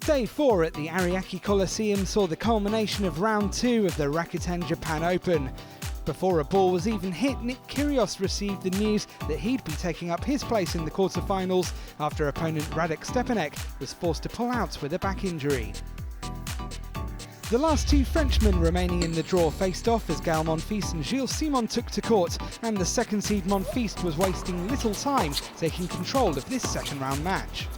Day 4 at the Ariake Coliseum saw the culmination of round 2 of the Rakuten Japan Open. Before a ball was even hit, Nick Kyrgios received the news that he'd be taking up his place in the quarter-finals after opponent Radek Stepanek was forced to pull out with a back injury. The last two Frenchmen remaining in the draw faced off as Monfils and Gilles Simon took to court, and the second seed Monfils was wasting little time taking control of this second round match.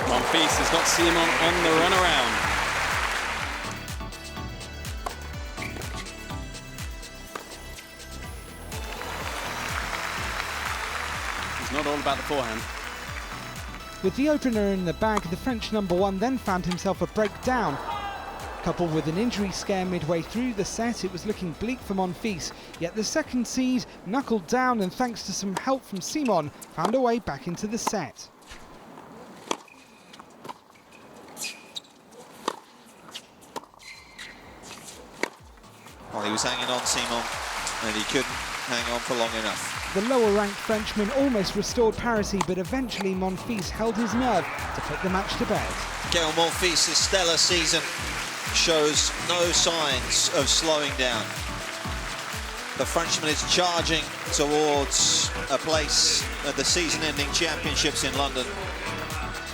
Monfils has got Simon on the runaround. It's not all about the forehand. With the opener in the bag, the French number one then found himself a breakdown. Coupled with an injury scare midway through the set, it was looking bleak for Monfils, yet the second seed knuckled down and thanks to some help from Simon, found a way back into the set. Well, he was hanging on, Simon, and he couldn't hang on for long enough. The lower-ranked Frenchman almost restored parity, but eventually Monfils held his nerve to put the match to bed. Monfils' stellar season shows no signs of slowing down. The Frenchman is charging towards a place at the season-ending championships in London.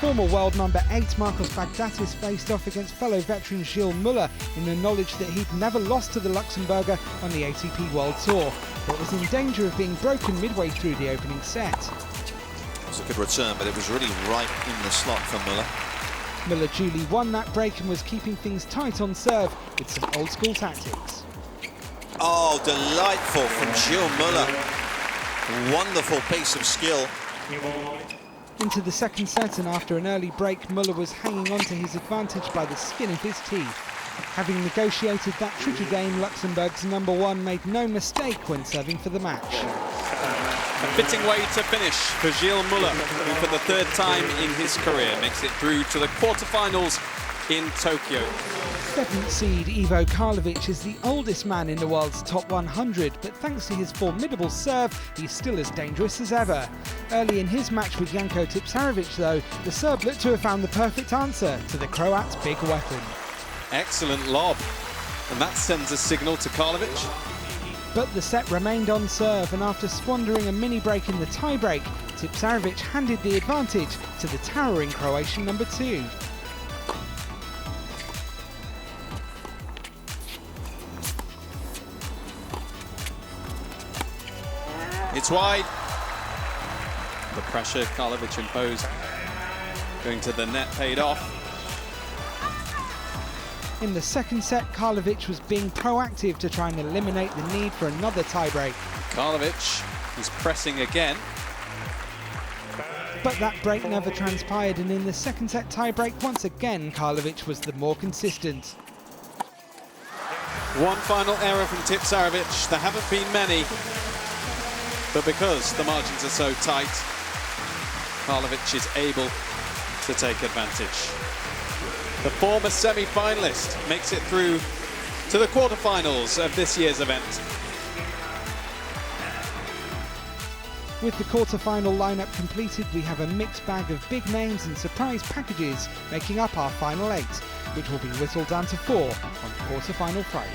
Former world number 8 Marcos Baghdatis faced off against fellow veteran Gilles Muller in the knowledge that he'd never lost to the Luxembourger on the ATP World Tour, but was in danger of being broken midway through the opening set. It was a good return, but it was really right in the slot for Muller. Muller duly won that break and was keeping things tight on serve with some old-school tactics. Oh, delightful from Gilles Muller. Wonderful piece of skill. Into the second set, and after an early break, Muller was hanging on to his advantage by the skin of his teeth. Having negotiated that tricky game, Luxembourg's number one made no mistake when serving for the match. A fitting way to finish for Gilles Muller, who for the third time in his career makes it through to the quarterfinals in Tokyo. 7th seed Ivo Karlovic is the oldest man in the world's top 100, but thanks to his formidable serve, he's still as dangerous as ever. Early in his match with Janko Tipsarevic, though, the Serb looked to have found the perfect answer to the Croat's big weapon. Excellent lob, and that sends a signal to Karlovic. But the set remained on serve, and after squandering a mini break in the tie-break, Tipsarevic handed the advantage to the towering Croatian number 2. It's wide. The pressure Karlovic imposed going to the net paid off. In the second set, Karlovic was being proactive to try and eliminate the need for another tiebreak. Karlovic is pressing again. But that break never transpired, and in the second set tiebreak, once again, Karlovic was the more consistent. One final error from Tipsarevic. There haven't been many. But because the margins are so tight, Karlovic is able to take advantage. The former semi-finalist makes it through to the quarterfinals of this year's event. With the quarter-final lineup completed, we have a mixed bag of big names and surprise packages making up our final 8, which will be whittled down to 4 on quarter-final Friday.